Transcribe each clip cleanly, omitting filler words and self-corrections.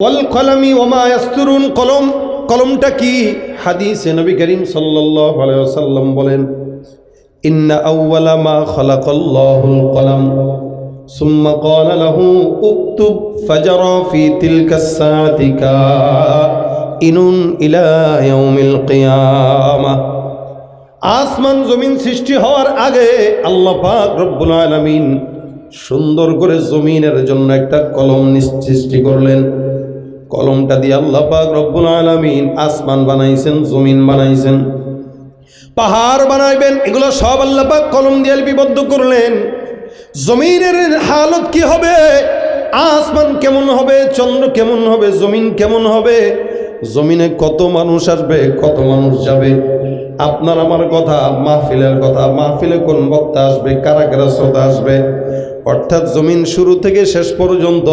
ওয়াল কলামি ওমা ইয়াসতুরুন। কলমটা কি? হাদিসে নবী করিম সাল্লাল্লাহু আলাইহি ওয়াসাল্লাম বলেন, ইন্না আউওয়ালা মা খালাকাল্লাহুল কলাম সুম্মা ক্বালা লাহু উকতুব ফাজারা ফি তিলকাস সাআতি কাইনুন ইলা ইয়াউমিল কিয়ামাহ। আসমান জমিন সৃষ্টি হওয়ার আগে আল্লাহ পাক রব্বুল আলামিন সুন্দর করে জমিনের জন্য একটা কলম সৃষ্টি করলেন। কলমটা দিয়ে আল্লাহ পাক রব্বুল আলামিন আসমান বানাইছেন, জমিন বানাইছেন, পাহাড় বানাইবেন, এগুলো সব আল্লাহ পাক কলম দিয়ে লিপিবদ্ধ করলেন। জমিনের হালত কি হবে, আসমান কেমন হবে, চন্দ্র কেমন হবে, জমিন কেমন হবে, জমিনে কত মানুষ আসবে, কত মানুষ যাবে, আপনার আমার কথা, মাহফিলের কথা, মাহফিলে কোন বক্তা আসবে, কারা কারা শ্রোতা আসবে, অর্থাৎ জমিন শুরু থেকে শেষ পর্যন্ত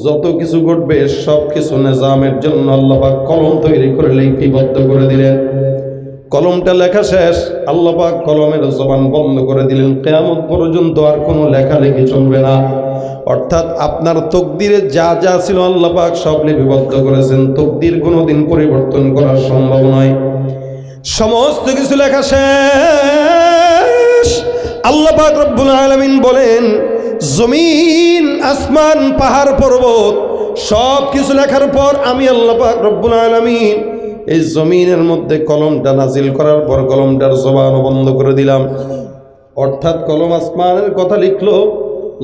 যত কিছু ঘটবে সব কিছু নিজামের জন্য আল্লাহ পাক কলম তৈরি করে লিপিবদ্ধ করে দিলেন। কলমটা লেখা শেষ, আল্লাহ পাক কলমের জবান বন্ধ করে দিলেন। কিয়ামত পর্যন্ত আর কোনো লেখালেখি চলবে না। অর্থাৎ আপনার তকদিরে যা যা ছিল আল্লাহ পাক সব লিপিবদ্ধ করেছেন। তকদির কোনোদিন পরিবর্তন করা সম্ভব নয়। সমস্ত কিছু লেখা শেষ। আল্লাহ পাক রব্বুল আলামিন বলেন, জমিন, আসমান, পাহাড়, পর্বত সব কিছু লেখার পর আমি আল্লাহ পাক রব্বুল আলামিন এই জমিনের মধ্যে কলমটা নাজিল করার পর কলমটার জবান বন্ধ করে দিলাম। অর্থাৎ কলম আসমানের কথা লিখলো,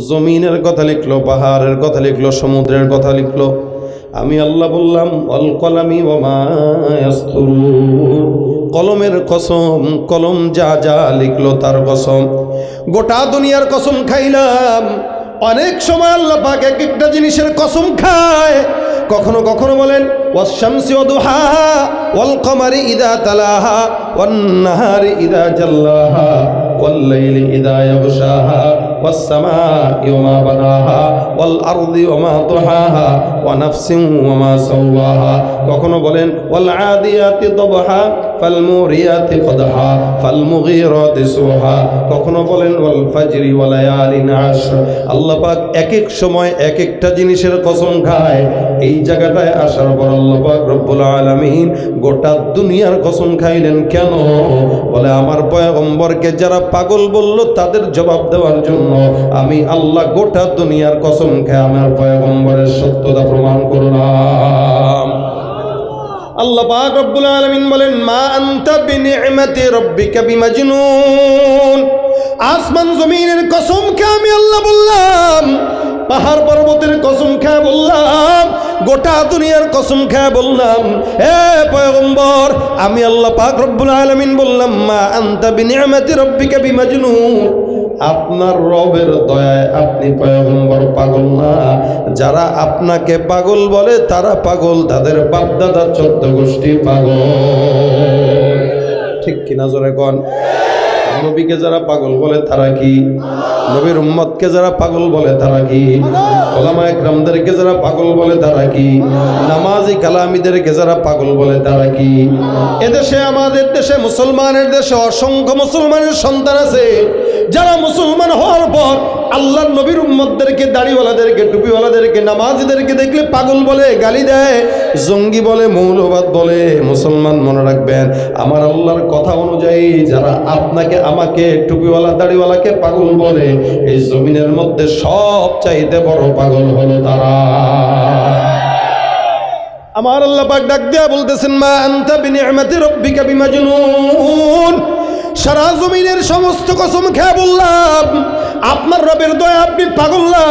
জমিনের কথা লিখলো, পাহাড়ের কথা লিখলো, সমুদ্রের কথা লিখলো। আমি আল্লাহ বললাম, ওয়াল কলামি ওমা ইয়াসতুরুন। কলমের কসম, কলম যা যা লিখলো তার কসম। গোটা দুনিয়ার কসম খাইলাম। অনেক সময় আল্লাহ পাক এক একটা জিনিসের কসম খায়। কখনো কখনো বলেন ওয়াশ-শামসি ওয়া দুহাহা ওয়াল কমারি ইযা তালাহা ওয়ান নাহারি ইযা জাল্লাহা ওয়াল লাইলি ইযা ইয়াগশাহা ওয়াস সামাই ওয়া মা বানাহা ওয়াল আরদি ওয়া মা তুহাহা ওয়া নাফসিন ওয়া মা সাওয়াহা। কখনো বলেন ওয়াল আদিয়াতি দবহা ফাল মুরিয়াতি কদহা ফাল মুগীরাতি সুবহা। কখনো বলেন ওয়াল ফাজরি ওয়া লায়ালিন আশর। আল্লাহ পাক এক এক সময় এক একটা জিনিসের কসম খায়। এই জায়গাটায় আসার পর আল্লাহ পাক রব্বুল আলামিন গোটা দুনিয়ার কসম খাইলেন। কেন? বলে আমার পয়গম্বরকে যারা পাগল বলল তাদের জবাব দেওয়ার জন্য আমি আল্লাহ গোটা দুনিয়ার কসম খেয়ে আমার পয়গম্বরের সত্যতা প্রমাণ করলাম। আল্লাহ পাক রব্বুল আলামিন বলেন, মা আনতা বিনি'মাতি রাব্বিকা বিমাজনুন। আসমান জমিনের কসম খেয়ে আমি আল্লাহ বললাম, পাহাড় পর্বতের কসম খেয়ে বললাম, গোটা দুনিয়ার কসম খেয়ে বললাম, হে পয়গম্বর আমি আল্লাহ পাক রব্বুল আলামিন বললাম, মা আনতা বিনি'মাতি রাব্বিকা বিমাজনুন। আপনার রবের দয়ায় আপনি পয়গম্বর পাগল না। যারা আপনাকে পাগল বলে তারা পাগল, তাদের বাপদাদা 14 গোষ্ঠী পাগল। ঠিক কিনা জোরে কোন? নবীকে যারা পাগল বলে তারা কি? নবীর উম্মতকে যারা পাগল বলে তারা কি? ওলামায়ে কেরামদেরকে যারা পাগল বলে তারা কি? নামাজি কালামিদেরকে যারা পাগল বলে তারা কি? এদেশে, আমাদের দেশে, মুসলমানের দেশে অসংখ্য মুসলমানের সন্তান আছে যারা মুসলমান হওয়ার পর আল্লাহর নবীর উম্মতদেরকে, দাড়িওয়ালাদেরকে, টুপিওয়ালাদেরকে, নামাজিদেরকে দেখলে পাগল বলে, গালি দেয়, জঙ্গি বলে, মৌলবাদ বলে। মুসলমান মনে রাখবেন, আমার আল্লাহর কথা অনুযায়ী যারা আপনাকে, আমাকে, টুপিওয়ালা, দাড়িওয়ালাকে পাগল বলে, এই জমিনের মধ্যে সব চাইতে বড় পাগল হলো তারা। আমার আল্লাহ পাক ডাক দিয়া বলতেছেন, মা আনতা বিনি'মাতি রাব্বিকা বিমাজনুন। সারা জমিনের সমস্ত কসম খেয়ে বললাম, আপনার রবের দয়া আপনি পাগল না।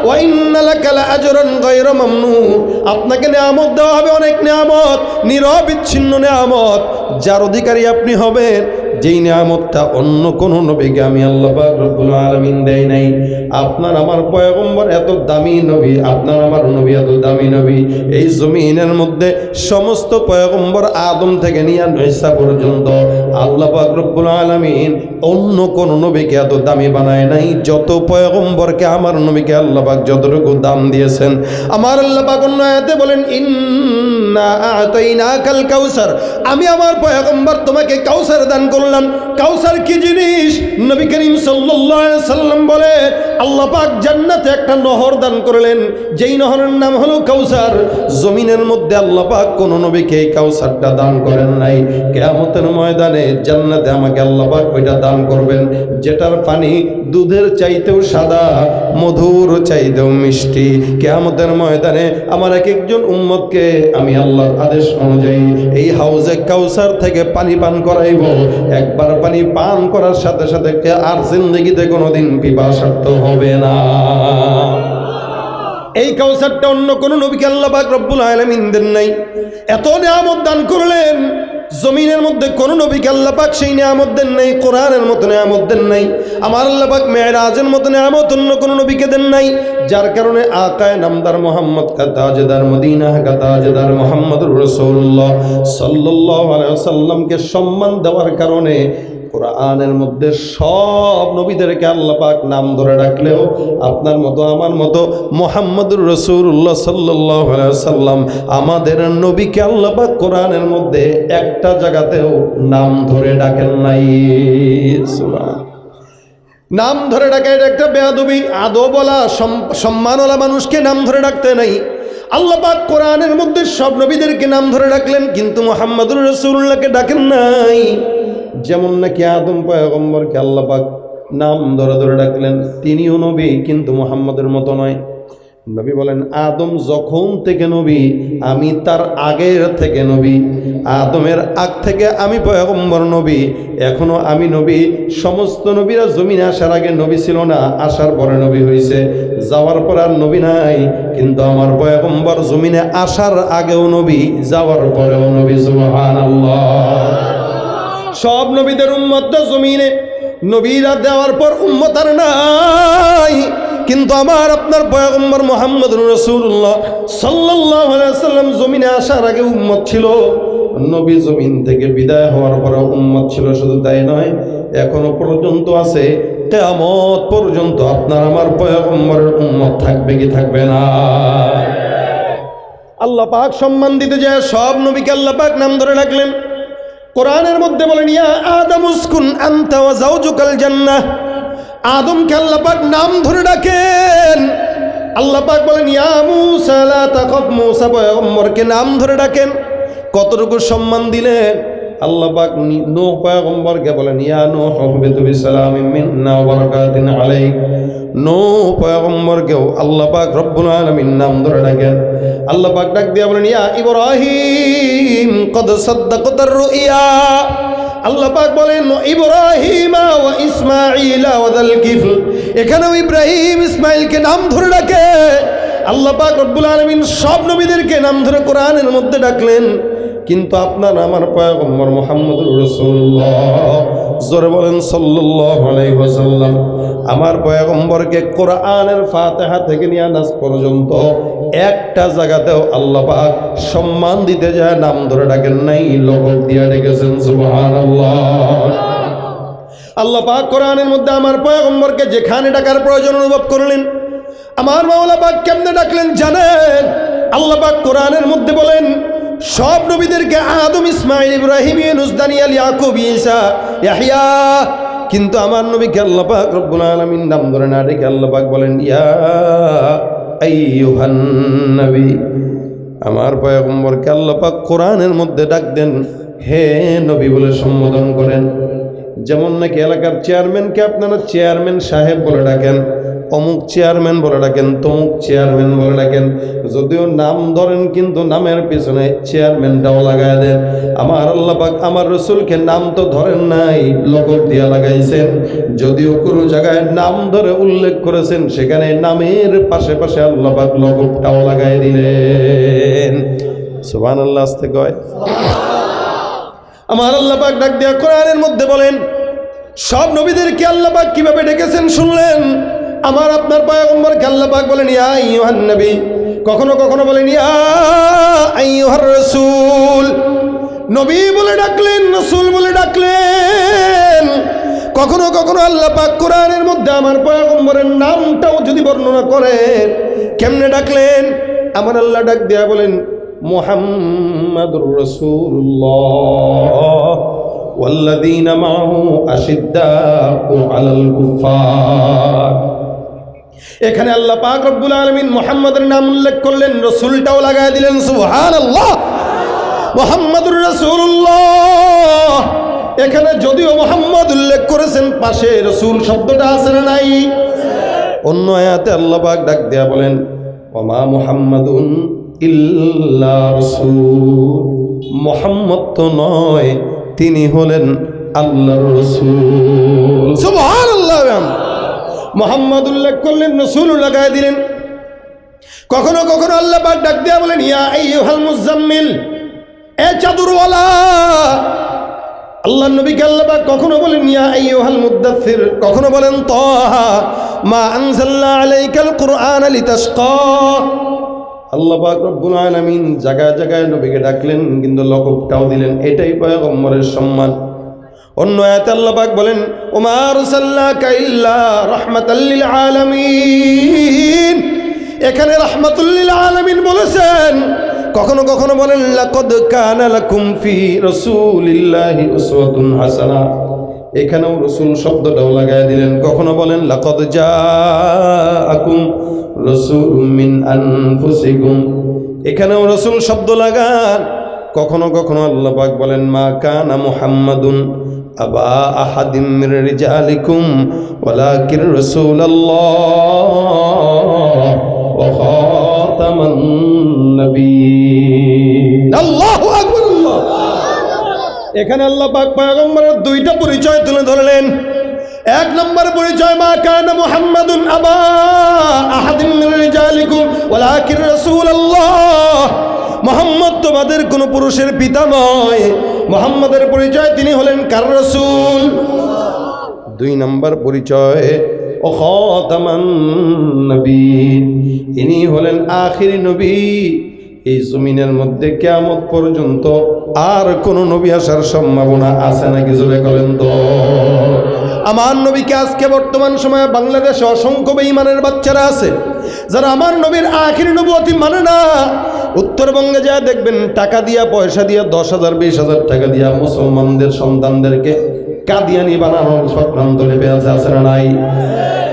ওয়া ইন্না লাকা লাআজরান গায়রা মামনুন। আপনাকে নিয়ামত দেওয়া হবে, অনেক নিয়ামত, নিরবিচ্ছিন্ন নিয়ামত, যার অধিকারী আপনি হবেন, যেই নিয়ামতটা অন্য কোন নবীকে আমি আল্লাহ পাক রব্বুল আলামিন দেই নাই। আপনার আমার পয়গম্বর এত দামি নবী, আপনার আমার নবী এত দামি নবী। এই জমিনের মধ্যে সমস্ত পয়গম্বর আদম থেকে নিয়ে ঈসা পর্যন্ত আল্লাহ পাক রব্বুল আলামিন অন্য কোন নবীকে এত দামি বানায় নাই যত পয়গম্বরকে আমার নবীকে আল্লাহ পাক যতটুকু দাম দিয়েছেন। আমার আল্লাহ পাক অন্য আয়াতে বলেন, ইন্না আ'তাইনাকাল কাউসার। আমি আমার পয়গম্বর তোমাকে কাউসার দান করলাম। সাল্লাম কাউসার কি জিনিস নবী করিম সাল্লাল্লাহু আলাইহি সাল্লাম বলে আল্লাহ পাক জান্নাতে একটা নহর দান করলেন, যেই নহরের নাম হলো কাউসার। জমিনের মধ্যে আল্লাহ পাক কোন নবীকে এই কাউসারটা দান করেন নাই। কিয়ামতের ময়দানে জান্নাতে আমাকে আল্লাহ পাক ওইটা দান করবেন, যেটার পানি দুধের চাইতেও সাদা, মধুর চাইতেও মিষ্টি। কিয়ামতের ময়দানে আমার এক একজন উম্মতকে আমি আল্লাহর আদেশ অনুযায়ী এই হাউজে কাউসার থেকে পানি পান করাইব। একবার পানি পান করার সাথে সাথে আর জিন্দেগিতে কোনোদিন পিপাসার্ত হবে না। এই কাউসারটা অন্য কোন নবীকে আল্লাহ পাক রব্বুল আলামিন দেন নাই। এত নিয়ামত দান করলেন, জমিনের মধ্যে কোন নবীকে আল্লাহ পাক সেই নিয়ামত দেন নাই, কোরআনের মতো নিয়ামত দেন নাই, আমার আল্লাহ পাক মেরাজের মতো নিয়ামত অন্য কোন নবীকে দেন নাই। যার কারণে আকায়ে নামদার মুহাম্মদ কা তাজদার মদিনা কা তাজদার মুহাম্মদুর রাসূলুল্লাহ সাল্লাল্লাহু আলাইহি ওয়াসাল্লামকে সম্মান দেওয়ার কারণে কোরআনের মধ্যে সব নবীদেরকে আল্লাহ পাক নাম ধরে রাখলেও আপনার মতো আমার মতো মুহাম্মদুর রাসূলুল্লাহ সাল্লাল্লাহু আলাইহি ওয়াসাল্লাম আমাদের নবীকে আল্লাহ পাক কোরআনের মধ্যে একটা জায়গাতেও নাম ধরে ডাকেন নাই। সুবহানাল্লাহ। নাম ধরে ডাকা এটা একটা বেয়াদবি। আদবওয়ালা সম্মানওয়ালা মানুষকে নাম ধরে ডাকতে নাই। আল্লাহ পাক কোরআনের মধ্যে সব নবীদেরকে নাম ধরে ডাকলেন, কিন্তু মুহাম্মদুর রাসূলুল্লাহকে ডাকেন নাই। যেমন নাকি আদম পয়গম্বরকে আল্লাহ পাক নাম ধরে ধরে ডাকলেন, তিনিও নবী কিন্তু মুহাম্মদের মতো নয়। নবী বলেন আদম যখন থেকে নবী, আমি তার আগের থেকে নবী। আদমের আগ থেকে আমি পয়গম্বর নবী, এখনো আমি নবী। সমস্ত নবীরা জমিনে আসার আগে নবী ছিল না, আসার পরে নবী হয়েছে। যাওয়ার পর আর নবী নাই, কিন্তু আমার পয়গম্বর জমিনে আসার আগেও নবী, যাওয়ার পরেও নবী। সুবহানাল্লাহ। সব নবীদের উম্মত জমিনে, নবীরা দেওয়ার পর উম্মত আর নাই, কিন্তু আমার আপনার পয়গম্বর মুহাম্মদুর রাসূলুল্লাহ সাল্লাল্লাহু আলাইহি ওয়াসাল্লাম জমিনে আসার আগে উম্মত ছিল, নবী জমিন থেকে বিদায় হওয়ার পর উম্মত ছিল। শুধু তাই নয়, এখনো পর্যন্ত আছে, কিয়ামত পর্যন্ত আপনার আমার পয়গম্বরের উম্মত থাকবে কি থাকবে না? আল্লাহ পাক সম্মান দিতে যায় সব নবীকে আল্লাহ পাক নাম ধরে ডাকলেন। কোরআনের মধ্যে বলেন ইয়া আদম উসকুন আনতা ওয়া যাওজুকাল জান্নাহ। আদমকে আল্লাহ পাক নাম ধরে ডাকেন। আল্লাহ পাক বলেন ইয়া মূসা লা তাখাফ। মূসা পয়গম্বরকে নাম ধরে ডাকেন। কতটুকু সম্মান দিলেন আল্লাহ পাক। নূহ পয়গম্বরকে বলেন ইয়া নূহ ইহবিত বিসালামিন মিন্না ওয়া বারাকাতিন আলাইক। নূহ পয়গম্বরকেও আল্লাহ পাক রব্বুল আলামিন নাম ধরে ডাকেন। আল্লাহ পাক ডাক দিয়া বলেন ইয়া ইব্রাহিম কদ সাদ্দাকতার রুইয়া। আল্লাহ পাক বলেন ইব্রাহিমা ওয়া ইসমাঈলা ওয়া যাল কিফল। এখানেও ইব্রাহিম ইসমাঈলকে নাম ধরে ডাকে। আল্লাহ পাক রব্বুল আলামিন সব নবীদেরকে নাম ধরে কোরআনের মধ্যে ডাকলেন, কিন্তু আপনার আমার পয়গম্বর মুহাম্মদুর রাসূলুল্লাহ, জোরে বলেন সাল্লাল্লাহু আলাইহি ওয়াসাল্লাম, আমার পয়গম্বরকে কোরআনের ফাতিহা থেকে নিয়ে নাস পর্যন্ত একটা জায়গাতেও আল্লাহ পাক সম্মান দিতে যায় নাম ধরে ডাকেন নাই, লকব দিয়ে ডেকেছেন। সুবহানাল্লাহ। আল্লাহ পাক কোরআনের মধ্যে আমার পয়গম্বরকে যেখানে ডাকার প্রয়োজন অনুভব করলেন, আমার মাওলা পাক কেমনে ডাকলেন জানেন? আল্লাহ পাক কোরআনের মধ্যে বলেন সব নবীদেরকে আদম, ইসমাঈল, ইব্রাহিম, ইউনূস, দানিয়েল, ইয়াকুব, ঈসা, ইয়াহইয়া, কিন্তু আমার নবীকে আল্লাহ পাক রব্বুল আলামিন নাম ধরে না ডেকে আল্লাহ পাক বলেন ইয়া আইয়ুহান নবী। আমার পয়গম্বরকে আল্লাহ পাক কোরআনের মধ্যে ডাক দেন হে নবী বলে সম্বোধন করেন। যেমন নাকি এলাকার চেয়ারম্যানকে আপনারা চেয়ারম্যান সাহেব বলে ডাকেন, অমুক চেয়ারম্যান বলে ডাকেন, তমুক চেয়ারম্যান বলে ডাকেন, যদিও নাম ধরেন কিন্তু নামের পিছনে চেয়ারম্যানটাও লাগায় দেন। আমার আল্লাহ পাক আমার রসুলকে নাম তো ধরেন নাই, লকব দিয়া লাগাইছেন। যদিও কোনো জায়গায় নাম ধরে উল্লেখ করেছেন, সেখানে নামের পাশে পাশে আল্লাহ পাক লকবটাও লাগাই দিলেন। সুবহানাল্লাহ। আস্তে কয় আমার আল্লাহ পাক ডাক দিয়া কোরআনের মধ্যে বলেন সব নবীদেরকে আল্লাহ পাক কিভাবে ডেকেছেন শুনলেন? আমার আপনার পয়গম্বরকে আল্লাহ পাক বলেন ইয়া আইয়ুহান নবী, কখনো কখনো বলেন ইয়া আইয়ুহার রাসূল। নবী বলে ডাকলেন, রাসূল বলে ডাকলেন। কখনো কখনো আল্লাহ পাক কোরআনের মধ্যে আমার পয়গম্বরের নামটাও যদি বর্ণনা করেন, কেমনে ডাকলেন? আমার আল্লাহ ডাক দেয়া বলেন মুহাম্মাদুর রাসূলুল্লাহ ওয়াল্লাযীনা মাহু আশিদ্দাউ আলাল কুফার। এখানে আল্লাহ পাক রব্বুল আলামিন মুহাম্মাদের নাম উল্লেখ করলেন, রাসূলটাও লাগায় দিলেন। সুবহানাল্লাহ, মুহাম্মাদুর রাসূলুল্লাহ। এখানে যদিও মুহাম্মদ উল্লেখ করেছেন, পাশে রাসূল শব্দটা আছে না নাই? অন্য আয়াতে আল্লাহ পাক ডাক দেয়া বলেন, ওমা মুহাম্মাদুন ইল্লা রাসূল। মুহাম্মদ তো নয়, তিনি হলেন আল্লাহর রাসূল। সুবহানাল্লাহ। মুহাম্মদ উল্লেখ করলেন, রাসূল লাগায় দিলেন। কখনো কখনো আল্লাহ পাক ডাক দেয়া বলেন, ইয়া আইয়ুহাল মুজাম্মিল, এ চাদরওয়ালা। আল্লাহর নবীকে আল্লাহ পাক কখনো বলেন ইয়া আইয়ুহাল মুদাথ্থির, কখনো বলেন তাহা মা আনজালনা আলাইকাল কুরআনা লিতাশকা। আল্লাহ পাক রব্বুল আলামিন জায়গায় জায়গায় নবীকে ডাকলেন, কিন্তু লকবটাও দিলেন। এটাই পয়গম্বরের সম্মান। অন্য আয়াতে আল্লাহ পাক বলেন, ওমা আরসালনাকা ইল্লা রাহমাতাল লিল আলামিন। এখানে রাহমাতুল লিল আলামিন বলেছেন। কখনো কখনো বলেন লাকাদ কানা লাকুম ফি রাসূলিল্লাহি উসওয়াতুন হাসানা। এখানেও রাসূল শব্দটাও লাগায় দিলেন। কখনো বলেন লাকাদ জাআকুম রাসূলুম মিন আনফুসিকুম। এখানেও রাসূল শব্দ লাগান। কখনো কখনো আল্লাহ পাক বলেন মা কানা মুহাম্মাদুন আবা আহাদিম মির রিজালিকুম ওয়ালাকির রাসূলুল্লাহ ওয়া খাতামান নবিয়্যিন। আল্লাহু আকবার। আল্লাহ। এখানে আল্লাহ পাক পয়গম্বরের দুইটা পরিচয় তুলে ধরলেন। এক নম্বর পরিচয়, মা কানা মুহাম্মাদুন আবা আহাদিম মির রিজালিকুম ওয়ালাকির রাসূলুল্লাহ। মুহাম্মদ তোমাদের কোন পুরুষের পিতা নয়। মুহাম্মাদের পরিচয়, তিনি হলেন কার রাসূল। দুই নম্বর পরিচয়, ও খাতামান নবিয়্যিন, ইনি হলেন আখিরি নবী। এই জমিনের মধ্যে কিয়ামত পর্যন্ত আর কোন নবী আসার সম্ভাবনা আছে নাকি? জোরে বলেন তো। আমার নবীকে আজকে বর্তমান সময়ে বাংলাদেশে অসংখ্য বেঈমানের বাচ্চারা আছে যারা আমার নবীর আখিরি নবুয়তি মানে না। উত্তরবঙ্গে যা দেখবেন, টাকা দিয়া, পয়সা দিয়া, 10,000 20,000 টাকা দিয়া মুসলমানদের সন্তানদেরকে কাদিয়ানি বানানোর চক্রান্ত লেগে আছে না নাই?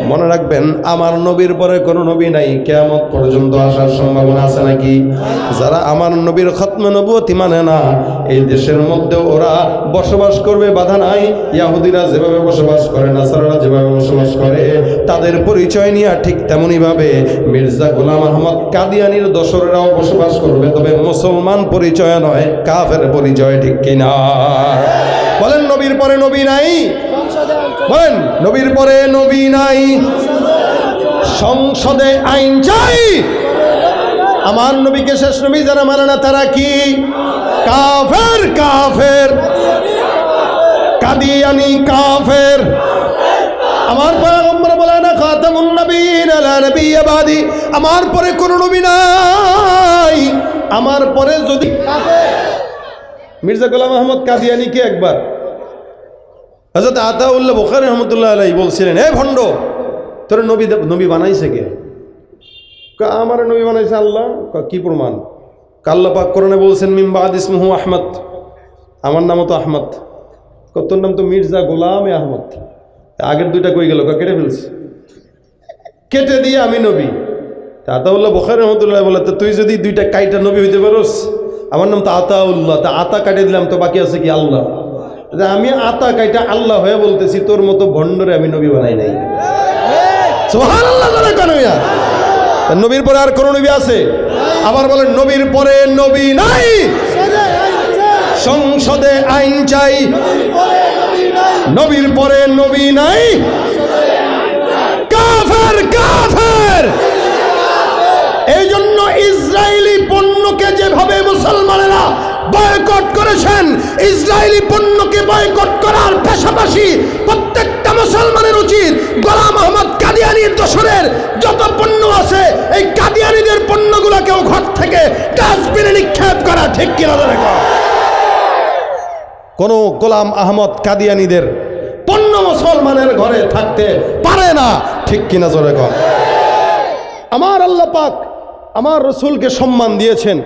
মনে রাখবেন, আমার নবীর পরে কোনো নবী নাই, কিয়ামত পর্যন্ত আসার সম্ভাবনা আছে নাকি? যারা আমার নবীর খতমে নবুয়তি মানে না, এই দেশের মধ্যে ওরা বসবাস করবে, বাধা নাই। ইহুদিরা যেভাবে বসবাস করে, নাসারারা যেভাবে বসবাস করে, তাদের পরিচয় নিয়ে ঠিক তেমনইভাবে মির্জা গোলাম আহমদ কাদিয়ানির দোসরেরাও বসবাস করবে, তবে মুসলমান পরিচয় নয়, কাফের পরিচয়। ঠিক কিনা বলেন? নবীর পরে নবী নাই। বলেন, নবীর পরে নবী নাই। সংসদে আইন চাই। আমার নবীকে শেষ নবী যারা মানে না, তারা কি? কাফের। কাফের, কাদিয়ানি কাফের। আমার পয়গম্বর বলেন খাতামুন নবিয়্যিন লা নবিয়্যা বাদি, আমার পরে কোনো নবী নাই। আমার পরে যদি মির্জা গোলাম আহমদ কাদিয়ানিকে একবার হযরত আতাউল্লাহ বুখারী রাহমাতুল্লাহ আলাইহি বলছিলেন, হে ভণ্ড, তোর নবী বানাইছে কে? আমার নবী বানাইছে আল্লাহ। কি প্রমাণ? আল্লাহ পাক কোরআনে বলছেন মিন বাদ ইসমুহু আহমদ, আমার নামও তো আহমদ। তোর নাম তো মির্জা গোলাম আহমদ। আগের দুইটা কই গেল? কেটে ফেলছে। কেটে দিয়ে আমি নবী। আতাউল্লাহ বুখারী রাহমাতুল্লাহ বলে, তুই যদি দুইটা কাইটা নবী হইতে পারোস, আমার নাম তো আতাউল্লাহ, তা আতা কাটে দিলাম, তো বাকি আছে কি আল্লাহ। আমি আতা কাইটা আল্লাহ হয়ে বলতেছি, তোর মতো ভণ্ডরে আমি নবী বানাই নাই। সুবহানাল্লাহ। নবীর পরে আর কোন নবী আছে? আবার বলেন, নবীর পরে নবী নাই। সংসদে আইন চাই। নবীর পরে নবী নাই। কাফের। কাফের। এই জন্য ইসরায়েলি পণ্যকে যেভাবে মুসলমানেরা বয়কট করেছেন, ইসরায়েলি পণ্যকে বয়কট করার পাশাপাশি প্রত্যেকটা মুসলমানের উচিত গোলাম আহমদ কাদিয়ানির দোসরের যত পণ্য আছে, এই কাদিয়ানিদের পণ্যগুলোকেও ঘর থেকে ডাস্টবিনে নিক্ষেপ করা। ঠিক কিনা? কোন গোলাম আহমদ কাদিয়ানিদের পণ্য মুসলমানের ঘরে থাকতে পারে না। ঠিক কিনা? জোরে কর। আমার আল্লাহ পাক আমার রসুলকে সম্মান দিয়েছেন।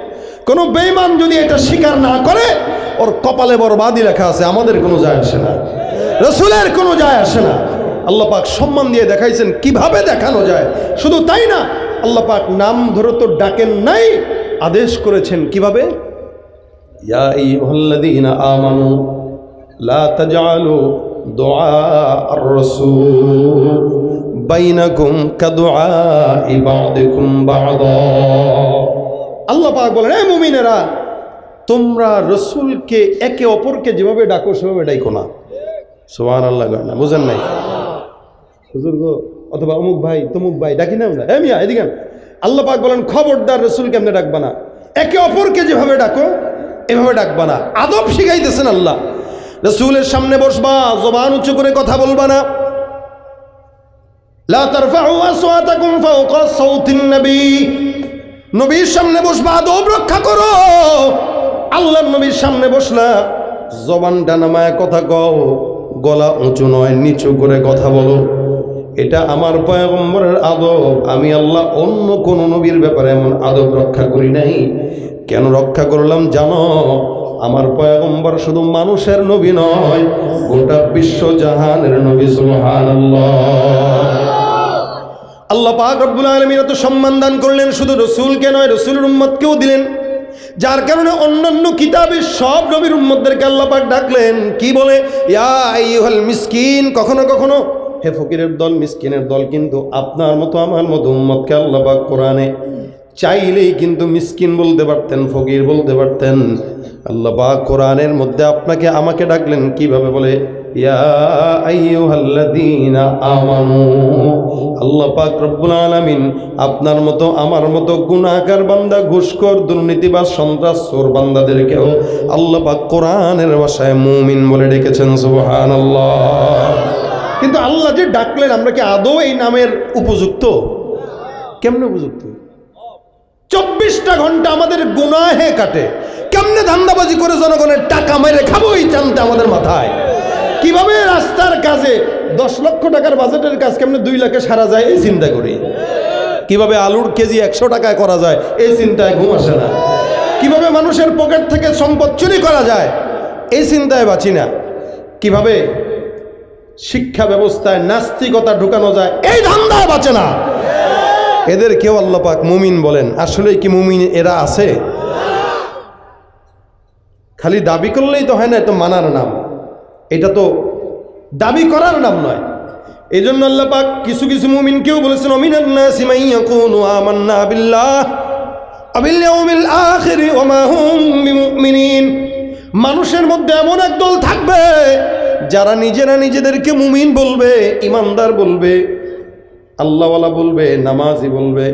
কোনো বেঈমান যদি এটা স্বীকার না করে, ওর কপালে বরবাদি লেখা আছে, আমাদের কোনো যায় আসে না, রসুলের কোনো যায় আসে না। আল্লাহ পাক সম্মান দিয়ে দেখাইছেন কিভাবে দেখানো যায়। শুধু তাই না, আল্লাহ পাক নাম ধরে তো ডাকেন নাই, আদেশ করেছেন কিভাবে, ইয়া আইয়ুহাল্লাযীনা আমানু লা তাজআলু দুআ আর-রাসূল বাইনাকুম কাদুআই বা'দিকুম বা'দা। আল্লাহ পাক বলেন, হে মুমিনেরা, তোমরা রসুলকে একে অপরকে যেভাবে ডাকো সেভাবে ডাকো না। সুবহানাল্লাহ, না বুঝেন নাই? হুজুর গো অথবা অমুক ভাই তমুক ভাই ডাকি না আমরা, মিয়া এদিকে। আল্লাহ পাক বলেন, খবরদার রসুলকে এমনি ডাকবা না, একে অপরকে যেভাবে ডাকো এভাবে ডাকবা না। আদব শিখাইতেছেন আল্লাহ। রসুলের সামনে বসবা, জবান উঁচু করে কথা বলবা না। লা তারফাউ আসওয়াতাকুম ফাওকা সাওতিন নবী, নবীর সামনে বসবা, আদব রক্ষা করো। আল্লাহর নবীর সামনে বসলা, জবানটা নামায় কথা কও, গলা উঁচু নয় নিচু করে কথা বলো। এটা আমার পয়গম্বরের আদব। আমি আল্লাহ অন্য কোন নবীর ব্যাপারে এমন আদব রক্ষা করি নাই। কেন রক্ষা করলাম জানো? আমার পয়গম্বর শুধু মানুষের নবী নয়, গোটা বিশ্বজাহানের নবী। সুবহানাল্লাহ। আল্লাহ পাক রব্বুল আলামিন এত সম্মান দান করলেন, শুধু রসুলকে নয়, রসুলের উম্মতকেও দিলেন। যার কারণে অন্যান্য কিতাবের সব নবীর উম্মতদেরকে আল্লাহ পাক ডাকলেন কি বলে, ইয়া আইয়ুহাল মিসকিন। কখনো কখনো হে ফকিরের দল, মিসকিনের দল, কিন্তু আপনার মতো আমার মতো উম্মতকে আল্লাহ পাক কোরআনে চাইলেই কিন্তু মিসকিন বলতে পারতেন, ফকির বলতে পারতেন। আল্লাহ পাক কোরআনের মধ্যে আপনাকে আমাকে ডাকলেন কিভাবে বলে, ইয়া আইয়ুহাল্লাযীনা আমানু। আল্লাহ পাক রব্বুল আলামিন আপনার মতো আমার মতো গুনাহগার বান্দা, ঘুষখোর, দুর্নীতিবাজ, সন্ত্রাস, চোর বান্দাদেরকেও আল্লাহ পাক কোরআনের ভাষায় মুমিন বলে ডেকেছেন। সুবহানাল্লাহ। কিন্তু আল্লাহ যে ডাকলেন, আমরা কি আদৌ এই নামের উপযুক্ত? কেমনে উপযুক্ত? 24টা ঘন্টা আমাদের গুনাহে কাটে। কেমনে ধান্দাবাজি করে জনগণের টাকা মেরে খাবো এই চান্তে আমাদের মাথায়। কিভাবে রাস্তার কাজে 10 লক্ষ টাকার বাজেটের কাজ কেমনে 2 লাখে সারা যায় এই চিন্তা করি। কিভাবে আলুর কেজি 100 টাকায় করা যায় এই চিন্তায় ঘুম আসে না। কিভাবে মানুষের পকেট থেকে সম্পদ চুরি করা যায় এই চিন্তায় বাঁচি না। কিভাবে শিক্ষা ব্যবস্থায় নাস্তিকতা ঢুকানো যায় এই ধান্দায় বাঁচে না। এদের কেউ আল্লাহ পাক মুমিন বলেন। আসলে কি মুমিন এরা আছে? খালি দাবি করলেই তো হয় না, তো মানার নাম। এটা তো দাবি করার নাম নয়। এই জন্য আল্লাহ পাক কিছু কিছু মুমিনকেও বলেছেন, মিনান নাসি মান ইয়াকুলু আমান্না বিল্লাহ ওয়া বিল ইয়াউমিল আখির ওয়া মা হুম বিমুমিনিন। মানুষের মধ্যে এমন এক দল থাকবে যারা নিজেরা নিজেদেরকে মুমিন বলবে, ইমানদার বলবে, আল্লাহওয়ালা বলবে, নামাজি বলবে।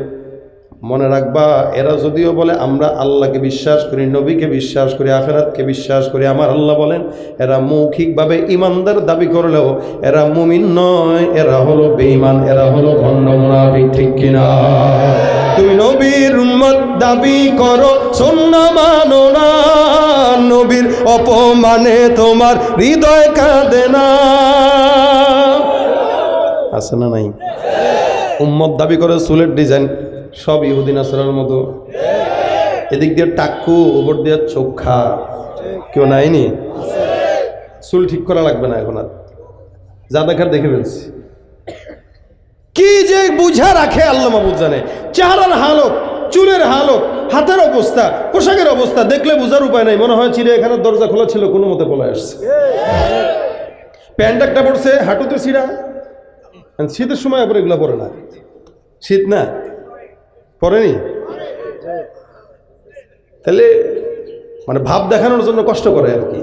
মনে রাখবা, এরা যদিও বলে আমরা আল্লাহকে বিশ্বাস করি, নবীকে বিশ্বাস করি, আখিরাতকে বিশ্বাস করি, আমার আল্লাহ বলেন এরা মৌখিকভাবে ইমানদার দাবি করলেও এরা মুমিন নয়, এরা হলো বেঈমান, এরা হলো ভণ্ড মুনাফিক। ঠিক কিনা? তুমি নবীর উম্মত দাবি করো, সুন্নাহ মানো না, নবীর অপমানে তোমার হৃদয় কাঁদে না। আছে না নাই? উম্মত দাবি করে চুলের ডিজাইন সব ইহুদি নাসারার মতো, এদিক দিয়ে টাক্কু, ওপর দিয়ে চোখা, কেউ নাইনি? চুল ঠিক করা লাগবে না এখন আর, যা দেখার দেখে ফেলছি। কি যে বুঝা রাখে আল্লাহ মাবুদ জানে। চেহারার হালত, চুলের হালত, হাতের অবস্থা, পোশাকের অবস্থা দেখলে বুঝার উপায় নাই। মনে হয় চিড়িয়াখানার দরজা খোলা ছিল, কোনো মতে পলায় আসছে। প্যান্ট একটা পড়ছে, হাঁটুতে ছিঁড়া। শীতের সময় আবার এগুলো পরে না, শীত না, পরেনি। তাহলে মানে ভাব দেখানোর জন্য কষ্ট করে আর কি।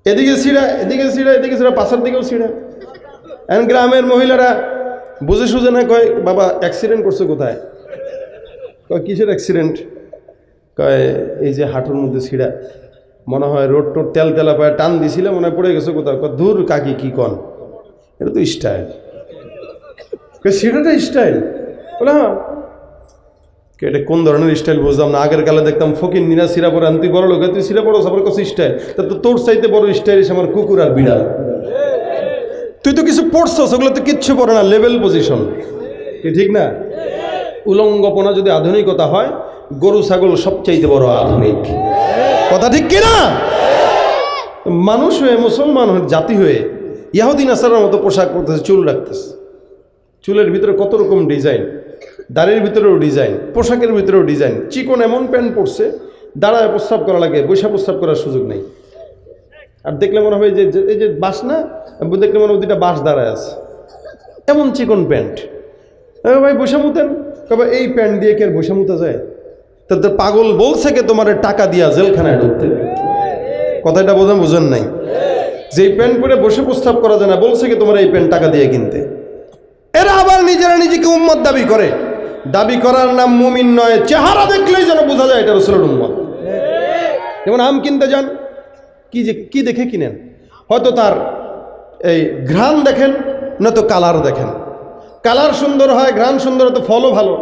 এদিকে ছিঁড়া, এদিকে ছিঁড়া, এদিকে ছিঁড়া, পাশের দিকেও ছিঁড়া। এখন গ্রামের মহিলারা বুঝে সুঝে না, কয় বাবা অ্যাক্সিডেন্ট করছে কোথায়? কয় কিসের অ্যাক্সিডেন্ট? কয় এই যে হাঁটুর মধ্যে ছিঁড়া, মনে হয় রোড টোড তেল তেলা পায়ে টান দিছিলে, মনে হয় পড়ে গেছে কোথাও। কয় দূর কাকি কি কন, এটা তো স্টাইল। ছিঁড়াটা স্টাইল? বলে হ্যাঁ। এটা কোন ধরনের স্টাইল বুঝলাম না। আগের কালে দেখতাম ফকির নিরা সিরা পরে, তুই বড় লোক, তুই সিরা পড়ো, সবার কাছে স্টাইল। তা তো তোর চাইতে বড় স্টাইলিশ আমার কুকুর আর বিড়াল। তুই তো কিছু পড়ছস, ওগুলো তো কিচ্ছু পড়ে না, লেভেল পজিশন। ঠিক না? উলঙ্গপনা যদি আধুনিকতা হয়, গরু ছাগল সবচাইতে বড় আধুনিক। কথা ঠিক কিনা? মানুষ হয়ে, মুসলমান হয়ে, জাতি হয়ে ইহুদি নাসারার মতো পোশাক পরতেছে, চুল রাখতেছে, চুলের ভিতরে কত রকম ডিজাইন, দাড়ির ভিতরেও ডিজাইন, পোশাকের ভিতরেও ডিজাইন, চিকন এমন প্যান্ট পরছে দাঁড়ায় প্রস্রাব করা লাগে, বৈশা প্রস্রাব করার সুযোগ নেই। আর দেখলে মনে হবে যে এই যে বাস না, দেখলে মনে হয় দুইটা বাস দাঁড়ায় আছে, এমন চিকন প্যান্ট। ভাই বৈশামুতেন, কবে এই প্যান্ট দিয়ে কি আর বৈশামুতা যায়? তাদের পাগল বলছে কে তোমার টাকা দিয়া জেলখানায় ঢুকতে? কথাটা বোঝেন নাই? যে প্যান্ট পরে বসে প্রস্তাব করা যায় না, বলছে কি তোমার এই প্যান্ট টাকা দিয়ে কিনতে? এরা আবার নিজেরা নিজেকে উম্মত দাবি করে। দাবি করার নাম মুমিন নয়, চেহারা দেখলেই যেন বোঝা যায় এটা রাসূলের উম্মত। যেমন আম কিনতে যান, কি দেখে কিনেন? হয়তো তার এই ঘ্রাণ দেখেন, নয়তো কালার দেখেন। কালার সুন্দর হয়, ঘ্রাণ সুন্দর হয়, তো ফলও ভালো।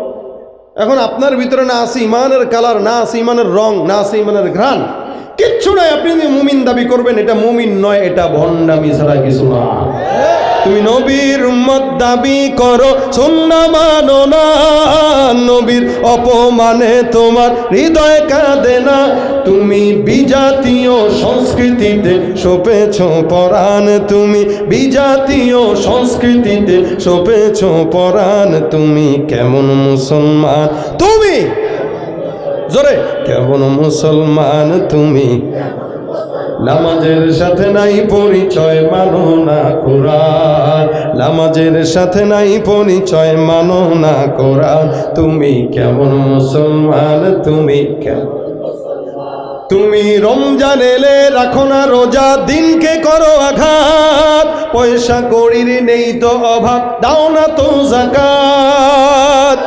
এখন আপনার ভিতরে না আছে ইমানের কালার, না আছে ইমানের রং, না আছে ইমানের ঘ্রাণ, কিচ্ছু নাই। আপনি যদি মুমিন দাবি করবেন, এটা মুমিন নয়, এটা ভণ্ডামি ছাড়া কিছু না। তুমি নবীর উম্মত দাবি করো, সুন্নাহ মানো না, নবীর অপমানে তোমার হৃদয় কাঁদে না। তুমি বিজাতীয় সংস্কৃতিতে সপেছ পরাণ, তুমি বিজাতীয় সংস্কৃতিতে সপেছ পরাণ। তুমি কেমন মুসলমান, তুমি জোরে কেমন মুসলমান তুমি? নামাজের সাথে নাই পরিচয়, মানো না কোরআন। নামাজের সাথে নাই পরিচয়, মানো না কোরআন। তুমি কেমন মুসলমান, তুমি কেমন? তুমি রমজান এলে রাখো না রোজা, দিনকে করো আঘাত। পয়সা কড়ির নেই তো অভাব, দাও না তো যাকাত।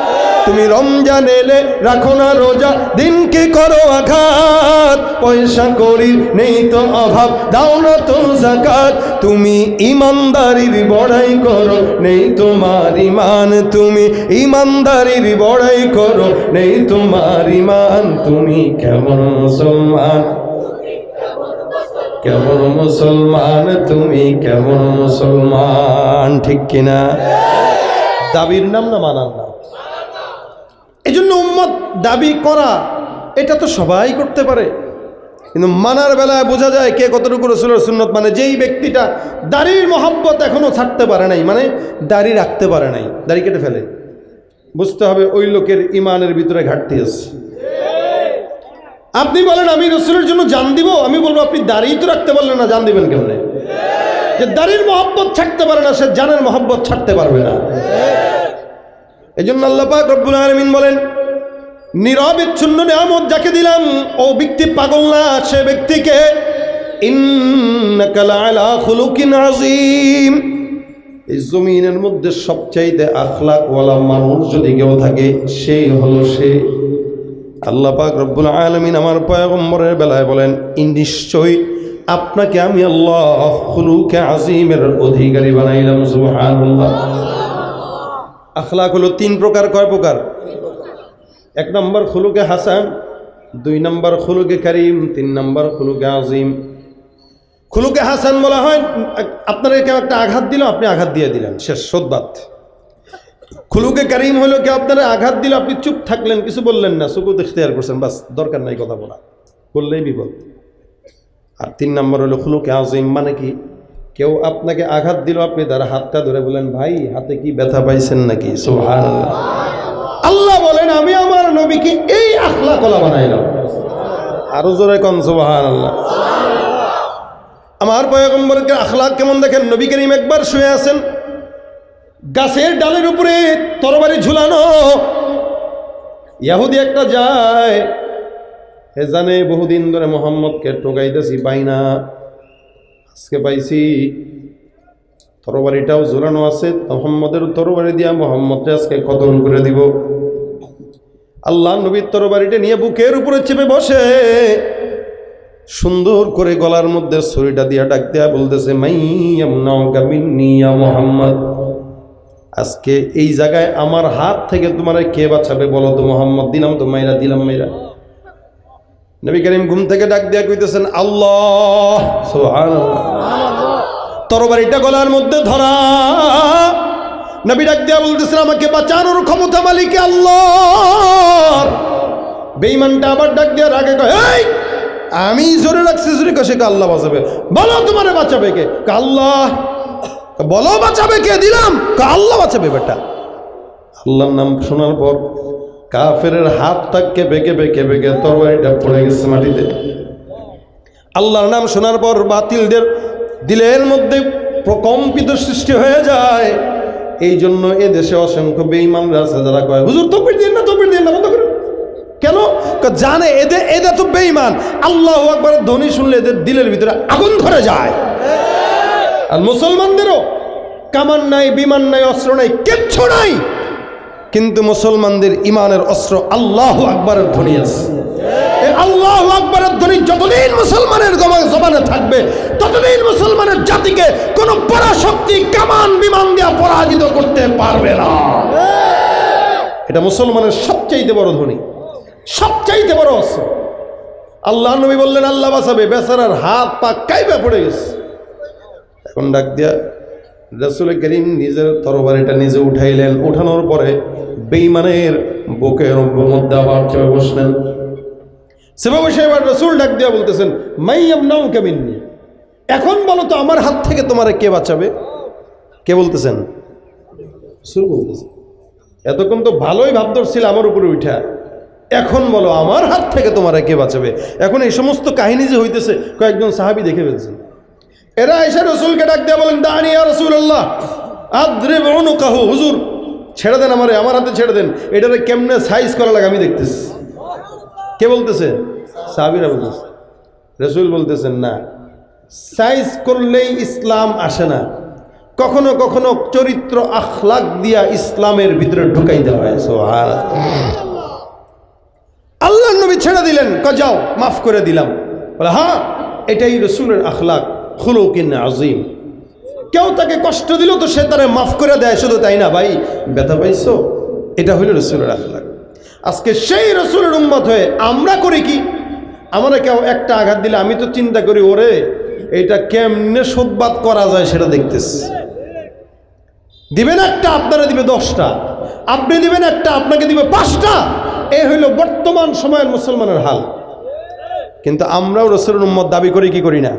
তুমি রমজান এলে রাখো না রোজা, দিনকে করো আঘাত। পয়সা কড়ির নেই তো অভাব, দাও না তো যাকাত। তুমি ইমানদারির বড়াই করো, নেই তোমার ইমান। তুমি ইমানদারির বড়াই করো, নেই তোমার ইমান। তুমি কেমন মুসলমান, কেমন মুসলমান তুমি, কেমন মুসলমান? ঠিক কিনা? দাবির নাম না মানার নাম। এই জন্য উম্মত দাবি করা এটা তো সবাই করতে পারে, কিন্তু মানার বেলায় বোঝা যায় কে কতটুকু রাসূলের সুন্নত মানে। যেই ব্যক্তিটা দাড়ির মহব্বত এখনো ছাড়তে পারে নাই, মানে দাড়ি রাখতে পারে নাই, দাড়ি কেটে ফেলে, বুঝতে হবে ওই লোকের ইমানের ভিতরে ঘাটতি আছে। আপনি বলেন আমি রাসূলের জন্য জান দিব, আমি বলবো আপনি দাড়ি তো রাখতে পারলেন না, জান দিবেন কেমনে? যে দাড়ির মহব্বত ছাড়তে পারে না, সে জানের মহব্বত ছাড়তে পারবে না। এই জন্য আল্লাহ পাক রব্বুল আলামিন বলেন, নিরবিচ্ছিন্ন নিয়ামত যাকে দিলাম ও ব্যক্তি পাগল না, সে ব্যক্তিকে ইন্নাকা লাআলা খুলুকিন আযীম। এই জমিনের মধ্যে সবচাইতে আখলাকওয়ালা মানুষ যদি কেউ থাকে, সেই হলো সে। আল্লাহ পাক রব্বুল আলামিন আমার পয়গম্বরের বেলায় বলেন, নিশ্চয়ই আপনাকে আমি আল্লাহ খুলুকে আযীমের অধিকারী বানাইলাম। সুবহানাল্লাহ। আখলাক হলো তিন প্রকার। কয় প্রকার? এক নম্বর খুলুকে হাসান, দুই নম্বর খুলুকে করিম, তিন নম্বর খুলুকে আযীম। খুলুকে হাসান বলা হয় আপনারা কেউ একটা আঘাত দিল, আপনি আঘাত দিয়ে দিলেন, শেষ, সদবাত। খুলুকে করিম হলো কেউ আপনারা আঘাত দিল, আপনি চুপ থাকলেন, কিছু বললেন না, সুকুত ইখতিয়ার করছেন, বাস, দরকার নাই কথা বলা, বললেই বিপদ। আর তিন নম্বর হলো খুলুকে আযীম, মানে কি? কেউ আপনাকে আঘাত দিল, আপনি তার হাতটা ধরে বলেন, ভাই হাতে কি ব্যথা পাইছেন নাকি? সুবহানাল্লাহ। আল্লাহ বলেন আমি আমার নবীকে এই আখলাকওয়ালা বানাইলাম। আরো জোরে কোন সুবহানাল্লাহ। আমার পয়গম্বরকে আখলাক কেমন দেখেন? নবী করিম একবার শুয়ে আছেন, গাছের ডালের উপরে তরবারি ঝুলানো। ইহুদি একটা যায়, হে জানে বহুদিন ধরে মোহাম্মদকে টোকাইতেছি, পাই না, আজকে পাইছি। তরবারিটাও ঝুলানো আছে, মোহাম্মদের তরবারি দিয়া মোহাম্মদকে আজকে কতল করে দিব। আল্লাহ নবীর তরবারিটা নিয়ে বুকের উপরে চেপে বসে সুন্দর করে গলার মধ্যে ছুরিটা দিয়া ডাক দেয়া বলতেছে, মাইয়ামনাউকা মিন্নি ইয়া মুহাম্মদ, আজকে এই জায়গায় আমার হাত থেকে তোমার কে বাঁচাবে বলো তো মুহাম্মদ? দিলাম তো মাইরা, দিলাম মাইরা। নবী করিম ঘুম থেকে ডাক দিয়া কইতেছেন, আল্লাহ। সুবহানাল্লাহ। তরবারিটা গলার মধ্যে ধরা। নবী ডাক দিয়া বলতেছেন, আমাকে বাঁচানোর ক্ষমতা মালিক আল্লাহ। বেঈমানটা আবার ডাক দিয়া রাগে কয়, এই আমি জোরে রাখছি, জোরে কাছে আল্লাহ বাঁচাবে। বলো তোমারে বাঁচাবে কে? আল্লাহ। বলো বাঁচাবে কে? দিলাম। আল্লাহ বাঁচাবে বেটা। আল্লাহর নাম শোনার পর কাফেরের হাতটা কেঁপে কেঁপে কেঁপে কেঁপে তরবারিটা পড়ে গেছে মাটিতে। আল্লাহর নাম শোনার পর বাতিলদের দিলের মধ্যে প্রকম্পিত সৃষ্টি হয়ে যায়। এই জন্য এ দেশে অসংখ্য বেঈমানরা আছে যারা কয় হুজুর তকবীর দিন না, তকবীর দিন না, বন্ধ করুন। কেন? জানে এদের তো বেঈমান। আল্লাহু আকবারের ধ্বনি শুনলে এদের দিলের ভিতরে আগুন ধরে যায়। আর মুসলমানদেরও কামান নাই, বিমান নাই, অস্ত্র নাই, কিচ্ছু নাই, কিন্তু মুসলমানদের ইমানের অস্ত্র আল্লাহু আকবারের ধ্বনি আছে। এই আল্লাহু আকবারের ধ্বনি যতদিন মুসলমানের জবানে থাকবে ততদিন মুসলমানের জাতিকে কোন পরাশক্তি কামান বিমান দিয়ে পরাজিত করতে পারবে না। এটা মুসলমানের সবচাইতে বড় ধ্বনি, সবচাইতে বড় অস্ত্র। আল্লাহ নবী বললেন আল্লাহ বাঁচাবে, বেচারার হাত পা কাইবা পড়ে গেছে। এখন ডাক দিয়া রাসূল করিম নিজের তরবারিটা নিজে উঠাইলেন। উঠানোর পরে বেঈমানের বুকের মধ্যে আবার চেপে বসলেন। চেপে বসে এবার রাসূল ডাক দিয়া বলতেছেন মাইয়ামনাউকা মিন্নি, এখন বলো তো আমার হাত থেকে তোমারে কে বাঁচাবে? কে বলতেছেন? রাসূল বলতেছেন। এতক্ষণ তো ভালোই ভাব ধরছিল আমার উপরে উঠা, এখন বলো আমার হাত থেকে তোমারে কে বাঁচাবে? এখন এই সমস্ত কাহিনী যে হইতেছে কয়েকজন সাহাবী দেখে ফেলছেন। এরা এসে রসুলকে ডাক দিয়ে বলেন দানি ইয়া রাসূলুল্লাহ আদরিব উনুকাহু, হুজুর ছেড়ে দেন আমারে, আমার হাতে ছেড়ে দেন, এটারে কেমনে সাইজ করা লাগে আমি দেখতেছি। কে বলতেছে? সাহাবীরা বলতেছে। রসুল বলতেছেন না, সাইজ করলেই ইসলাম আসে না, কখনো কখনো চরিত্র আখলাক দিয়া ইসলামের ভিতরে ঢুকাই দেওয়া হয়। সুবহানাল্লাহ। আল্লাহর নবী ছেড়ে দিলেন, যাও মাফ করে দিলাম। বলে হ্যাঁ, এটাই রসুলের আখলাক, খুলুকিন আযীম। কেউ তাকে কষ্ট দিল তো সে তারে মাফ করে দেয়, শুধু তাই না ভাই, ব্যথা পাইছো, এটা হইল রসুলের আখলাক। আজকে সেই রসুলের উম্মত হয়ে আমরা করি কি? আমরা কেউ একটা আঘাত দিলে আমি তো চিন্তা করি ওরে এটা কেমনে শোধবাদ করা যায় সেটা দেখতেছি। দিবেন একটা, আপনারা দিবে 10টা, আপনি দিবেন একটা, আপনাকে দিবে 5টা। এই হইল বর্তমান সময়ের মুসলমানের হাল। কিন্তু আমরাও রসুলের উম্মত দাবি করি কি করি না?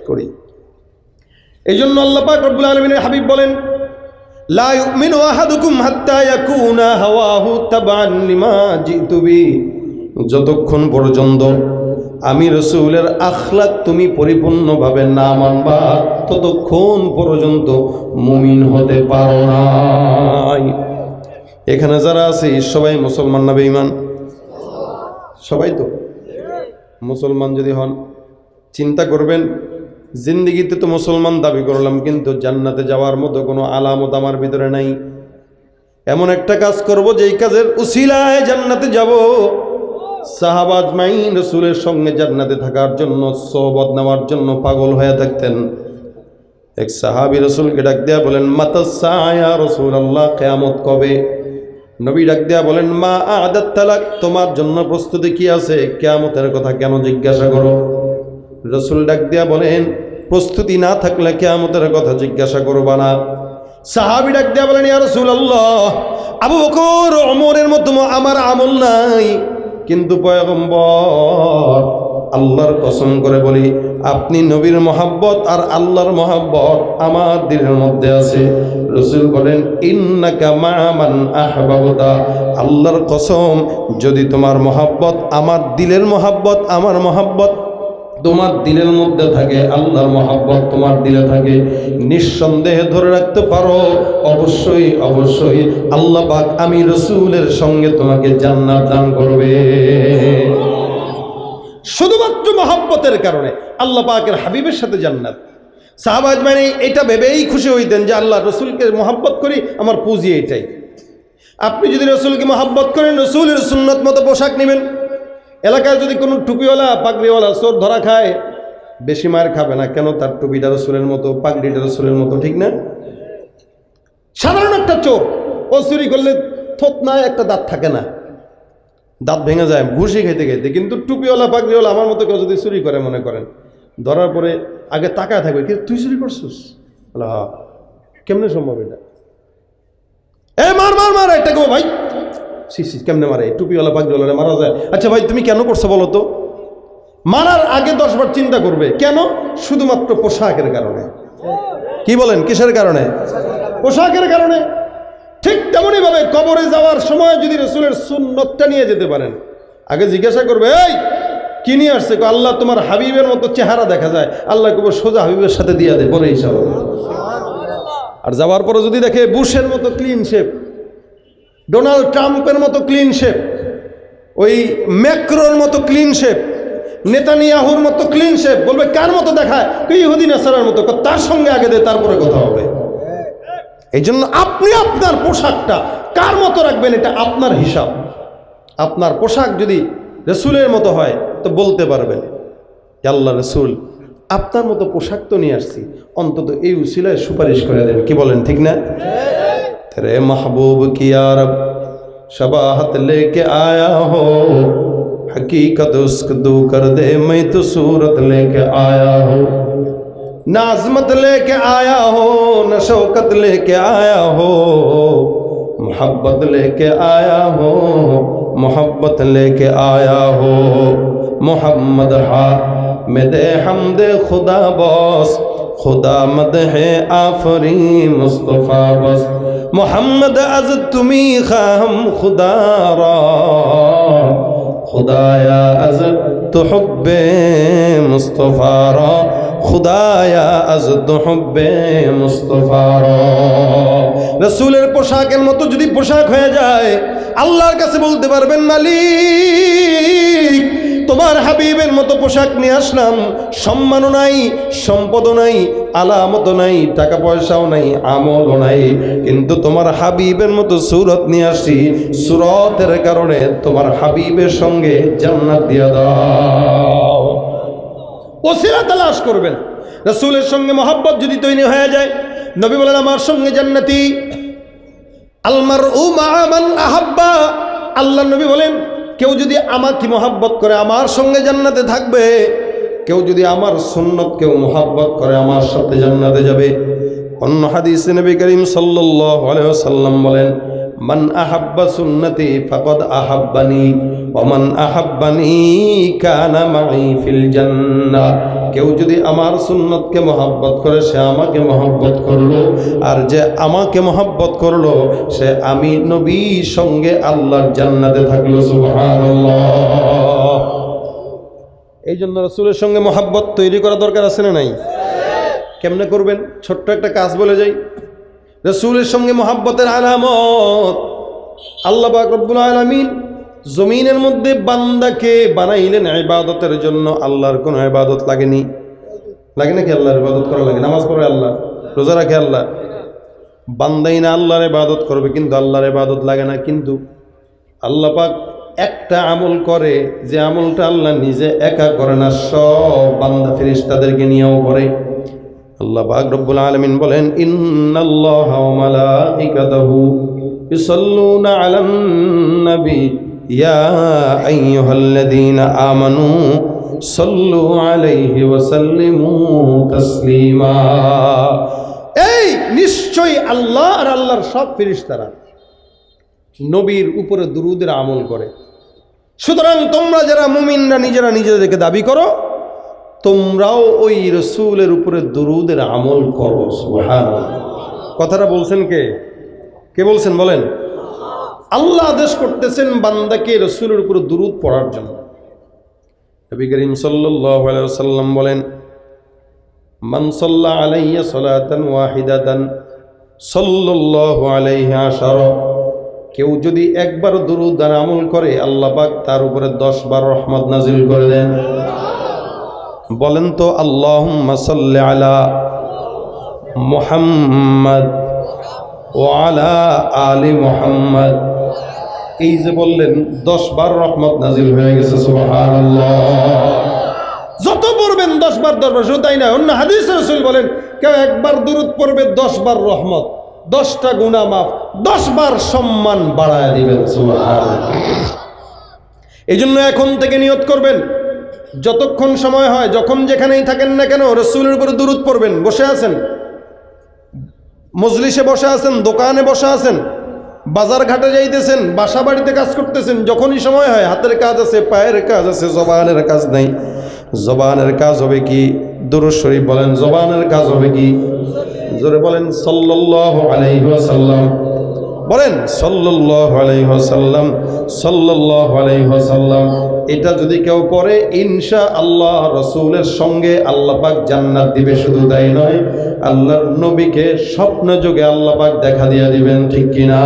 করি। এই জন্য আল্লাহ পাক রব্বুল আলামিনের হাবিব বলেন লা ইউমিনু আহাদুকুম হাত্তা ইয়াকুনা হাওয়াহু তাবান লিমা জিতু বি, যতক্ষণ পর্যন্ত আমি রসুলের আখলাক তুমি পরিপূর্ণভাবে না মানবা ততক্ষণ পর্যন্ত মুমিন হতে পারো না। এখানে যারা আছে সবাই মুসলমান না বেঈমান? সবাই তো মুসলমান। যদি হন চিন্তা করবেন, জিন্দিগিতে তো মুসলমান দাবি করলাম, কিন্তু জান্নাতে যাওয়ার মতো কোনো আলামত আমার ভিতরে নাই। এমন একটা কাজ করব যেই কাজের উসিলায় জান্নাতে যাব। সাহাবা আজমাইন রাসূলের সঙ্গে জান্নাতে থাকার জন্য, সোহবত নেওয়ার জন্য পাগল হয়ে থাকতেন। এক সাহাবী রাসূলকে ডাক দেয়া বলেন মাতাস-সা ইয়া রাসূলুল্লাহ, কিয়ামত কবে? নবী ডাক দেয়া বলেন মা আ'দাত তালাক, তোমার জন্য প্রস্তুতি কি আছে? কিয়ামতের কথা কেন জিজ্ঞাসা করো? রাসূল ডাক দেয়া বলেন প্রস্তুতি না থাকলে কিয়ামতের কথা জিজ্ঞাসা করবা না। সাহাবী ডাক দেয়া বলেন ইয়া রাসূলুল্লাহ, আবু বকর ওমরের মতো আমার আমল নাই, কিন্তু পয়গম্বর আল্লাহর কসম করে বলি আপনি নবীর মহাব্বত আর আল্লাহর মহাব্বত আমার দিলের মধ্যে আছে। রাসূল বলেন ইন্নাকা মা মান আহবাবতা, আল্লাহর কসম যদি তোমার মহাব্বত আমার দিলের মহাব্বত, আমার মহাব্বত তোমার দিলের মধ্যে থাকে, আল্লাহর মহাব্বত তোমার দিলে থাকে, নিঃসন্দেহে ধরে রাখতে পারো অবশ্যই অবশ্যই আল্লাহ পাক আমি রসুলের সঙ্গে তোমাকে জান্নাত দান করবে। শুধুমাত্র মহাব্বতের কারণে আল্লাহ পাকের হাবিবের সাথে জান্নাত। সাহাবা আজমাইন এটা ভেবেই খুশি হইতেন যে আল্লাহ রসুলকে মহাব্বত করি, আমার পুঁজি এটাই। আপনি যদি রসুলকে মহাব্বত করেন, রসুলের সুন্নত মতো পোশাক নেবেন। এলাকায় যদি কোনো টুপিওয়ালা পাগড়িওয়ালা চোর ধরা খায়, বেশি মার খাবে না, কেন? তার টুপিটা রসুলের মতো, পাগড়িটা রসুলের মতো, ঠিক না? সাধারণ একটা চোর ও চুরি করলে থোতনায় একটা দাঁত থাকে না, দাঁত ভেঙে যায় ঘুষি খেতে খেতে। কিন্তু টুপিওয়ালা পাগড়িওয়ালা আমার মতো কেউ যদি চুরি করে, মনে করেন ধরার পরে আগে তাকায় থাকবে, কি তুই চুরি করছিস? হ্যাঁ, কেমনে সম্ভব এটা? মার মার মার, এটা কেউ ভাই কেমনে মারে? টুপিওয়ালা পাগড়িওয়ালা মারা যায়? আচ্ছা ভাই তুমি কেন করছো বলো তো? মারার আগে 10 বার চিন্তা করবে। কেন? শুধুমাত্র পোশাকের কারণে। কি বলেন, কিসের কারণে? পোশাকের কারণে। ঠিক তেমনই ভাবে কবরে যাওয়ার সময় যদি রাসূলের সুন্নতটা নিয়ে যেতে পারেন, আগে জিজ্ঞাসা করবে, এই কি নিয়ে আসছে? আল্লাহ তোমার হাবিবের মতো চেহারা দেখা যায়, আল্লাহ কবর সোজা হাবিবের সাথে দিয়ে দেয়, পরে হিসাব হবে। আর যাওয়ার পরে যদি দেখে বুশের মতো ক্লিন শেপ, ডোনাল্ড ট্রাম্পের মতো ক্লিন শেপ, ওই ম্যাক্রোর মতো ক্লিন শেপ, নেতানিয়াহুর মতো ক্লিন শেপ, বলবে কার মতো দেখায়? ইহুদি নাসারার মতো। তার সঙ্গে আগে দে, তারপরে কথা হবে। এই জন্য আপনি আপনার পোশাকটা কার মতো রাখবেন, এটা আপনার হিসাব। আপনার পোশাক যদি রসুলের মতো হয় তো বলতে পারবেন, আল্লাহ রসুল আপনার মতো পোশাক তো নিয়ে আসছি, অন্তত এই উসিলায় সুপারিশ করে দেন। কি বলেন, ঠিক না? তেরে মাহবুব কি আরব शबाहत लेके आया हो, हकीकत उसको दू कर दे, मैं तो सूरत लेके आया हो, न अज़मत लेके आया हो, न शौकत लेके आया हो, मोहब्बत लेके आया हो, मोहब्बत लेके आया हो। मोहम्मद हा में दे हमदे खुदा बस, खुदा मद है आफरी मुस्तफ़ा बस। मोहम्मद अज तुमी खाम खुदा रा, खुदाया अज तो हुब्बे मुस्तफ़ा रा, खुदाया अज तो हुब्बे मुस्तफ़ा रा। रसूलेर पोशाकेर मतो जदि पोशाक हये जाय, आल्लाहर काछे बोलते पारबेन, मालिक তোমার হাবিবের মতো পোশাক নিয়ে আসলাম, সম্মানও নাই, সম্পদও নাই, আলামতও নাই, টাকা পয়সাও নাই, আমলও নাই, কিন্তু তোমার হাবিবের মতো সুরত নিয়ে আসি, সুরতের কারণে তোমার হাবিবের সঙ্গে জান্নাত দিয়া দাও। ওসিলা তালাশ করবেন। রাসূলের সঙ্গে মহব্বত যদি তৈরি হয়ে যায়, নবী বলেন আমার সঙ্গে জান্নাতি। আলমারউ মা মান আহাব্বা, আল্লাহ নবী বলেন কেউ যদি আমাকে মহব্বত করে আমার সঙ্গে জান্নাতে থাকবে, কেউ যদি আমার সুন্নত কেউ মহব্বত করে আমার সাথে জান্নাতে যাবে। অন্য হাদিসে নবী করিম সাল্লাল্লাহু আলাইহি ওয়াসাল্লাম বলেন, মান আহাব্বা সুন্নতি ফাকাদ আহাব্বানি ওয়া মান আহাব্বানি কানা মাই ফিল জান্নাহ। কেউ যদি আমার সুন্নতকে মহব্বত করে সে আমাকে মহব্বত করলো, আর যে আমাকে মহব্বত করলো সে আমি নবীর সঙ্গে আল্লাহর জান্নাতে থাকলো। সুবহানাল্লাহ। এই জন্য রাসূলের সঙ্গে মহব্বত তৈরি করা দরকার আছে না নাই? কেমনে করবেন? ছোট্ট একটা কাজ বলে যাই। রাসূলের সঙ্গে মহব্বতের আলামত, আল্লাহ পাক রব্বুল আলামিন জমিনের মধ্যে বান্দাকে বানাইলেন ইবাদতের জন্য। আল্লাহর কোনো ইবাদত লাগেনি? লাগে নাকি? আল্লাহর ইবাদত করা লাগে? নামাজ পড়ে আল্লাহ, রোজা রাখে আল্লাহ, বান্দাই না আল্লাহর ইবাদত করবে, কিন্তু আল্লাহর ইবাদত লাগে না। কিন্তু আল্লাহ পাক একটা আমল করে, যে আমলটা আল্লাহ নিজে একা করে না, সব বান্দা ফেরেশতাদেরকে নিয়েও করে। আল্লাহ পাক রব্বুল আলামিন বলেন, ইন্নাল্লাহা ওয়া মালাইকাতাহু ইউসাল্লুনা আলান নবী ইয়া আইয়ুহাল্লাযীনা আমানু সাল্লু আলাইহি ওয়া সাল্লিমু তাসলিমা। এই নিশ্চয়ই আল্লাহ আর আল্লাহর সব ফেরেশতারা নবীর উপরে দুরূদের আমল করে। সুতরাং তোমরা যারা মুমিনরা নিজেরা নিজেদেরকে দাবি করো, তোমরাও ওই রসুলের উপরে দুরূদের আমল করো। সুবহানাল্লাহ। কথাটা বলছেন কে? কে বলছেন বলেন? আল্লাহ আদেশ করতেছেন বান্দাকে রসুলের উপরে দুরূদ পড়ার জন্য। নবী করিম সাল্লাল্লাহু আলাইহি ওয়াসাল্লাম বলেন, মান সাল্লা আলাইয়া সালাতান ওয়াহিদাতান সাল্লাল্লাহু আলাইহি আশারা। কেউ যদি একবার দুরূদ আর আমল করে, আল্লাহ পাক তার উপরে 10 বার রহমত নাজিল করে দেন। বলেন তো আল্লাহুম্মা সাল্লি আলা মুহাম্মদ ওয়া আলা আলি মুহাম্মদ। এই যে বললেন 10 বার রহমত নাজিল হয়ে গেছে। সুবহানাল্লাহ। যত পড়বেন 10 বার 10 বার, শুধু তাই না, অন্য হাদিসে রাসূল বলেন কেউ একবার দুরূদ পড়বে 10 বার রহমত, 10টা গুনাহ মাফ, 10 বার সম্মান বাড়ায় দিবেন। সুবহানাল্লাহ। এই জন্য এখন থেকে নিয়ত করবেন, যতক্ষণ সময় হয়, যখন যেখানেই থাকেন না কেন, রাসূলের উপরে দুরূদ পড়বেন। বসে আছেন, মজলিসে বসে আছেন, দোকানে বসে আছেন, বাজার ঘাটে যাইতেছেন, বাসা বাড়িতে কাজ করতেছেন, যখনই সময় হয়, হাতের কাজ আছে, পায়ের কাজ আছে, জবানের কাজ নাই, জবানের কাজ হবে কি? দুরূদ শরীফ বলেন। জবানের কাজ হবে কি? জোরে বলেন সাল্লাল্লাহু আলাইহি ওয়াসাল্লাম। বলেন সাল্লাল্লাহু আলাইহি ওয়াসাল্লাম, সাল্লাল্লাহু আলাইহি ওয়াসাল্লাম। এটা যদি কেউ করে ইনশাআল্লাহ রাসূলের সঙ্গে আল্লাহ পাক জান্নাত দিবে। শুধু তাই নয়, আল্লাহর নবীকে স্বপ্ন যোগে আল্লাহ পাক দেখা দিয়ে দিবেন। ঠিক কিনা?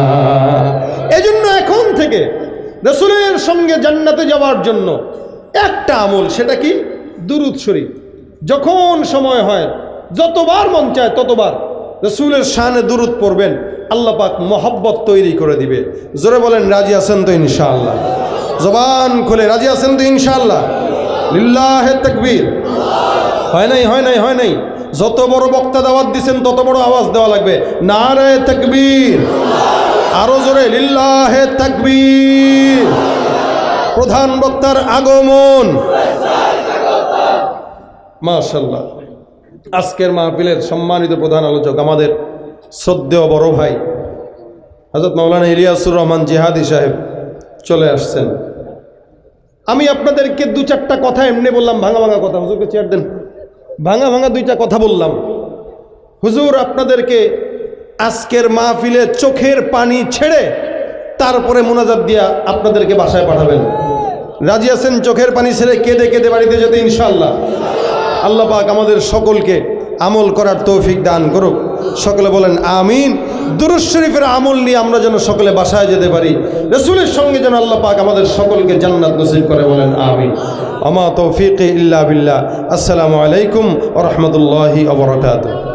এজন্য এখন থেকে রাসূলের সঙ্গে জান্নাতে যাওয়ার জন্য একটা আমল, সেটা কি? দুরূদ শরীফ। যখন সময় হয়, যতবার মন চায় ততবার রাসূলের শানে দুরূদ পড়বেন, আল্লাহ পাক মহব্বত তৈরি করে দিবে। জোরে বলেন রাজি আছেন তো ইনশাআল্লাহ? জবান খুলে রাজি আছেন তো ইনশাআল্লাহ? লিল্লাহে তাকবীর। হয় নাই, হয় নাই, হয় নাই। যত বড় বক্তা দাওয়াত দিচ্ছেন তত বড় আওয়াজ দেওয়া লাগবে। নারে তাকবীর। আরো জোরে লিল্লাহে তাকবীর। প্রধান বক্তার আগমন। মাশাআল্লাহ। আজকের মাহফিলের সম্মানিত প্রধান আলোচক আমাদের শ্রদ্ধেয় বড় ভাই হযরত মাওলানা ইলিয়াসুর রহমান জিহাদি সাহেব চলে আসছেন। আমি আপনাদেরকে দু চারটা কথা এমনি বললাম, ভাঙা ভাঙা কথা। হুজুরকে চেয়ার দেন। ভাঙা ভাঙা দুইটা কথা বললাম। হুজুর আপনাদেরকে আজকের মাহফিলে চোখের পানি ছেড়ে তারপরে মুনাজাত দিয়া আপনাদেরকে বাসায় পাঠাবেন। রাজি আছেন চোখের পানি ছেড়ে কেঁদে কেঁদে বাড়িতে যেতে ইনশাআল্লাহ? আল্লাহ পাক আমাদের সকলকে আমল করার তৌফিক দান করুক। সকলে বলেন আমিন। দুরূদ শরীফের আমল নিয়ে আমরা যেন সকলে বাসায় যেতে পারি। রাসূলের সঙ্গে যেন আল্লাহ পাক আমাদের সকলকে জান্নাত নসিব করে। বলেন আমিন। আমা তৌফিক ইল্লা বিল্লাহ। আসসালামু আলাইকুম ওয়া রাহমাতুল্লাহি ওয়া বারাকাতুহু।